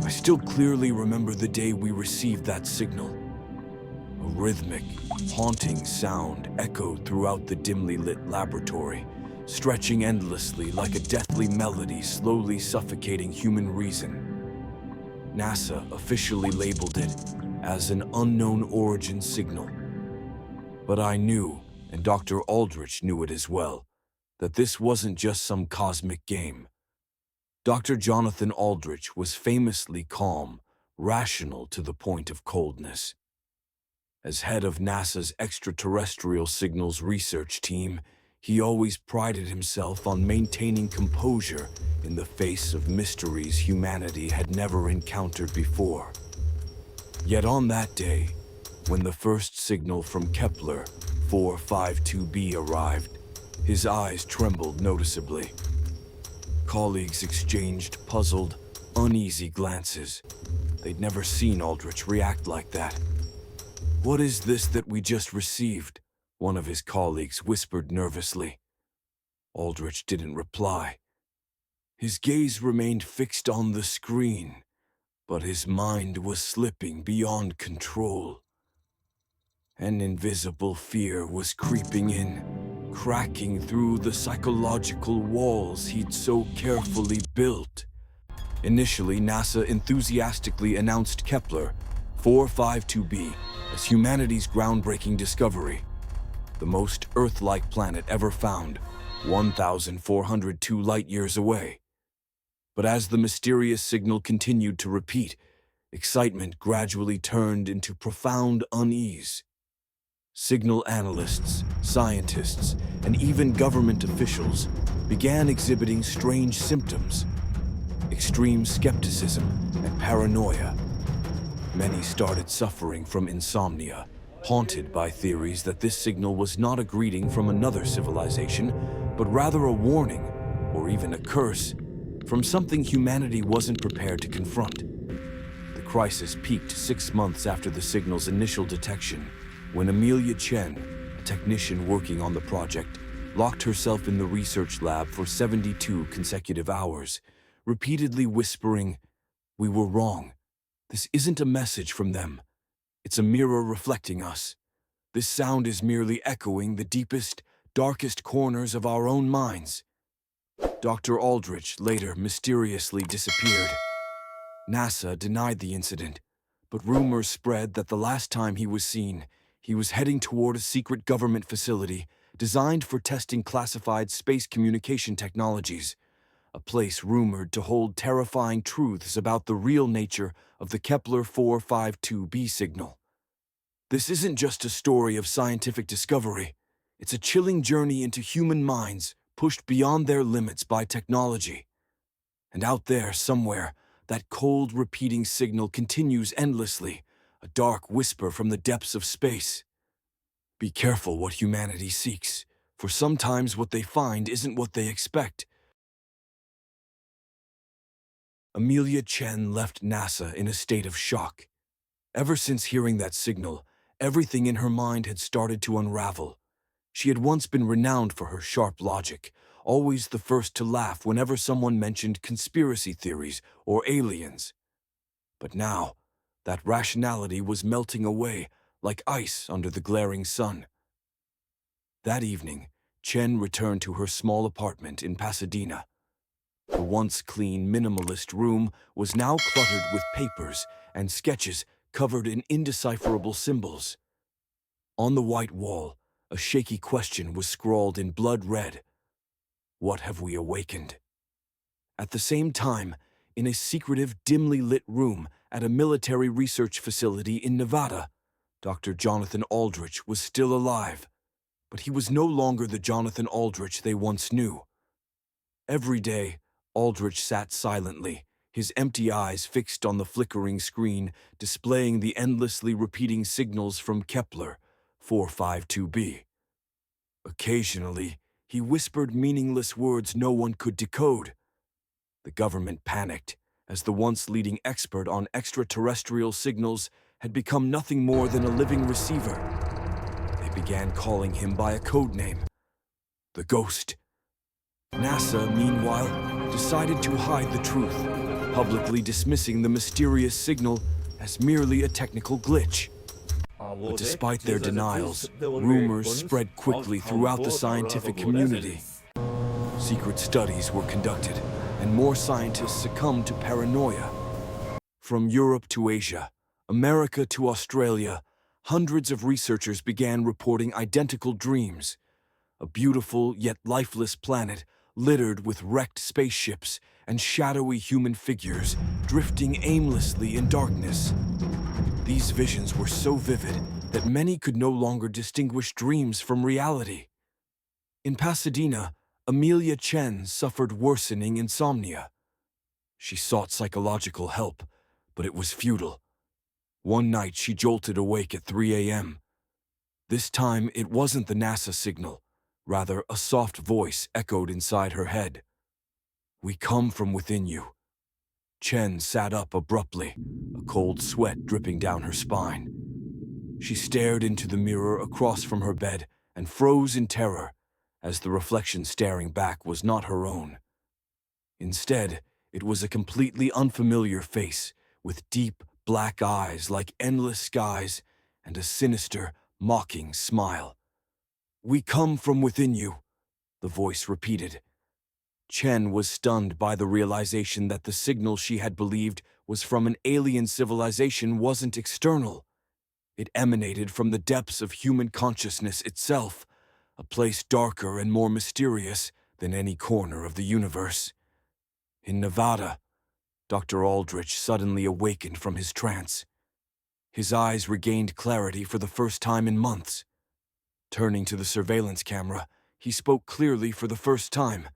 I still clearly remember the day we received that signal. A rhythmic, haunting sound echoed throughout the dimly lit laboratory, stretching endlessly like a deathly melody slowly suffocating human reason. NASA officially labeled it as an unknown origin signal. But I knew, and Dr. Aldrich knew it as well, that this wasn't just some cosmic game. Dr. Jonathan Aldrich was famously calm, rational to the point of coldness. As head of NASA's extraterrestrial signals research team, he always prided himself on maintaining composure in the face of mysteries humanity had never encountered before. Yet on that day, when the first signal from Kepler 452b arrived, his eyes trembled noticeably. Colleagues exchanged puzzled, uneasy glances. They'd never seen Aldrich react like that. "What is this that we just received?" one of his colleagues whispered nervously. Aldrich didn't reply. His gaze remained fixed on the screen, but his mind was slipping beyond control. An invisible fear was creeping in, cracking through the psychological walls he'd so carefully built. Initially, NASA enthusiastically announced Kepler 452b as humanity's groundbreaking discovery, the most Earth-like planet ever found, 1,402 light-years away. But as the mysterious signal continued to repeat, excitement gradually turned into profound unease. Signal analysts, scientists, and even government officials began exhibiting strange symptoms: extreme skepticism and paranoia. Many started suffering from insomnia, haunted by theories that this signal was not a greeting from another civilization, but rather a warning, or even a curse, from something humanity wasn't prepared to confront. The crisis peaked 6 months after the signal's initial detection, when Amelia Chen, a technician working on the project, locked herself in the research lab for 72 consecutive hours, repeatedly whispering, "We were wrong. This isn't a message from them. It's a mirror reflecting us. This sound is merely echoing the deepest, darkest corners of our own minds." Dr. Aldrich later mysteriously disappeared. NASA denied the incident, but rumors spread that the last time he was seen, he was heading toward a secret government facility designed for testing classified space communication technologies, a place rumored to hold terrifying truths about the real nature of the Kepler 452b signal. This isn't just a story of scientific discovery. It's a chilling journey into human minds pushed beyond their limits by technology. And out there, somewhere, that cold, repeating signal continues endlessly, a dark whisper from the depths of space. Be careful what humanity seeks, for sometimes what they find isn't what they expect. Amelia Chen left NASA in a state of shock. Ever since hearing that signal, everything in her mind had started to unravel. She had once been renowned for her sharp logic, always the first to laugh whenever someone mentioned conspiracy theories or aliens. But now, that rationality was melting away like ice under the glaring sun. That evening, Chen returned to her small apartment in Pasadena. The once clean, minimalist room was now cluttered with papers and sketches covered in indecipherable symbols. On the white wall, a shaky question was scrawled in blood red. What have we awakened? At the same time, in a secretive, dimly lit room at a military research facility in Nevada, Dr. Jonathan Aldrich was still alive, but he was no longer the Jonathan Aldrich they once knew. Every day, Aldrich sat silently, his empty eyes fixed on the flickering screen, displaying the endlessly repeating signals from Kepler 452b. Occasionally, he whispered meaningless words no one could decode. The government panicked, as the once leading expert on extraterrestrial signals had become nothing more than a living receiver. They began calling him by a code name, the Ghost. NASA, meanwhile, decided to hide the truth. publicly dismissing the mysterious signal as merely a technical glitch. But despite their denials, rumors spread quickly throughout the scientific community. Secret studies were conducted, and more scientists succumbed to paranoia. From Europe to Asia, America to Australia, hundreds of researchers began reporting identical dreams. A beautiful yet lifeless planet littered with wrecked spaceships and shadowy human figures drifting aimlessly in darkness. These visions were so vivid that many could no longer distinguish dreams from reality. In Pasadena, Amelia Chen suffered worsening insomnia. She sought psychological help, but it was futile. One night she jolted awake at 3 a.m. This time it wasn't the NASA signal, rather a soft voice echoed inside her head. "We come from within you." Chen sat up abruptly, a cold sweat dripping down her spine. She stared into the mirror across from her bed and froze in terror, as the reflection staring back was not her own. Instead, it was a completely unfamiliar face, with deep black eyes like endless skies and a sinister, mocking smile. "We come from within you," the voice repeated. Chen was stunned by the realization that the signal she had believed was from an alien civilization wasn't external. It emanated from the depths of human consciousness itself, a place darker and more mysterious than any corner of the universe. In Nevada, Dr. Aldrich suddenly awakened from his trance. His eyes regained clarity for the first time in months. Turning to the surveillance camera, he spoke clearly for the first time.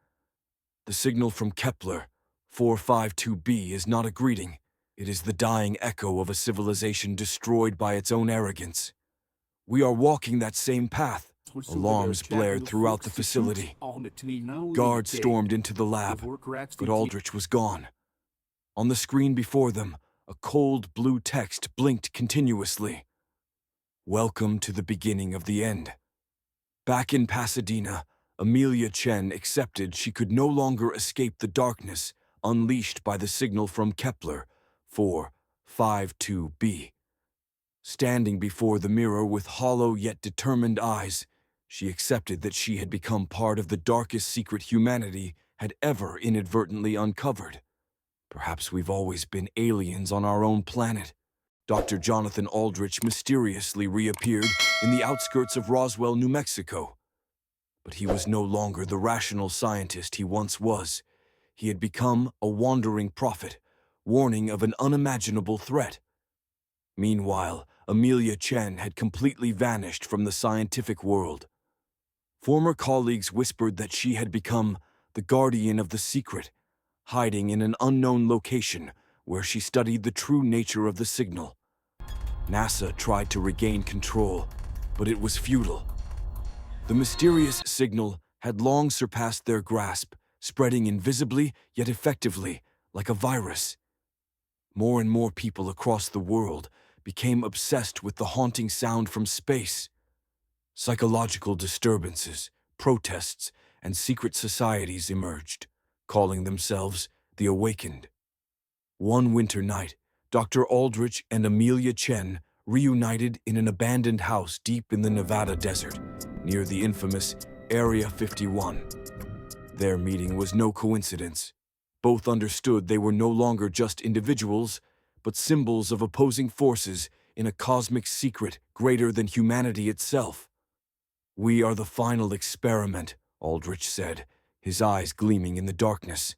"The signal from Kepler 452b is not a greeting. It is the dying echo of a civilization destroyed by its own arrogance. We are walking that same path." Alarms blared throughout the facility. Guards stormed into the lab, but Aldrich was gone. On the screen before them, a cold blue text blinked continuously. "Welcome to the beginning of the end." Back in Pasadena, Amelia Chen accepted she could no longer escape the darkness unleashed by the signal from Kepler 452b. Standing before the mirror with hollow yet determined eyes, she accepted that she had become part of the darkest secret humanity had ever inadvertently uncovered. Perhaps we've always been aliens on our own planet. Dr. Jonathan Aldrich mysteriously reappeared in the outskirts of Roswell, New Mexico. But he was no longer the rational scientist he once was. He had become a wandering prophet, warning of an unimaginable threat. Meanwhile, Amelia Chen had completely vanished from the scientific world. Former colleagues whispered that she had become the guardian of the secret, hiding in an unknown location where she studied the true nature of the signal. NASA tried to regain control, but it was futile. The mysterious signal had long surpassed their grasp, spreading invisibly yet effectively, like a virus. More and more people across the world became obsessed with the haunting sound from space. Psychological disturbances, protests, and secret societies emerged, calling themselves the Awakened. One winter night, Dr. Aldrich and Amelia Chen reunited in an abandoned house deep in the Nevada desert, near the infamous Area 51. Their meeting was no coincidence. Both understood they were no longer just individuals, but symbols of opposing forces in a cosmic secret greater than humanity itself. "We are the final experiment," Aldrich said, his eyes gleaming in the darkness.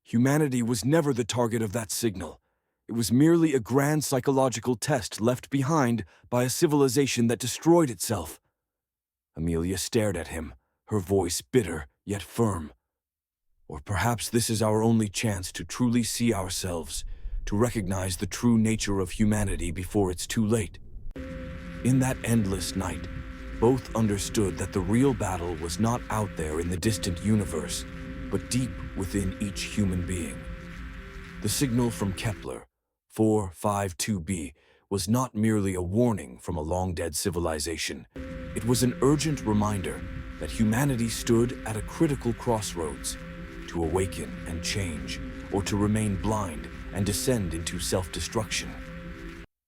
"Humanity was never the target of that signal. It was merely a grand psychological test left behind by a civilization that destroyed itself." Amelia stared at him, her voice bitter yet firm. "Or perhaps this is our only chance to truly see ourselves, to recognize the true nature of humanity before it's too late." In that endless night, both understood that the real battle was not out there in the distant universe, but deep within each human being. The signal from Kepler 452b was not merely a warning from a long-dead civilization. It was an urgent reminder that humanity stood at a critical crossroads. To awaken and change, or to remain blind and descend into self-destruction.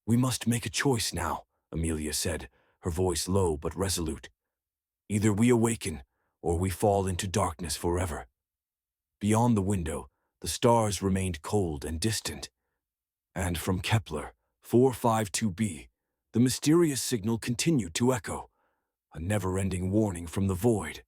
"We must make a choice now," Amelia said, her voice low but resolute. "Either we awaken, or we fall into darkness forever." Beyond the window, the stars remained cold and distant. And from Kepler 452b, the mysterious signal continued to echo, a never-ending warning from the void.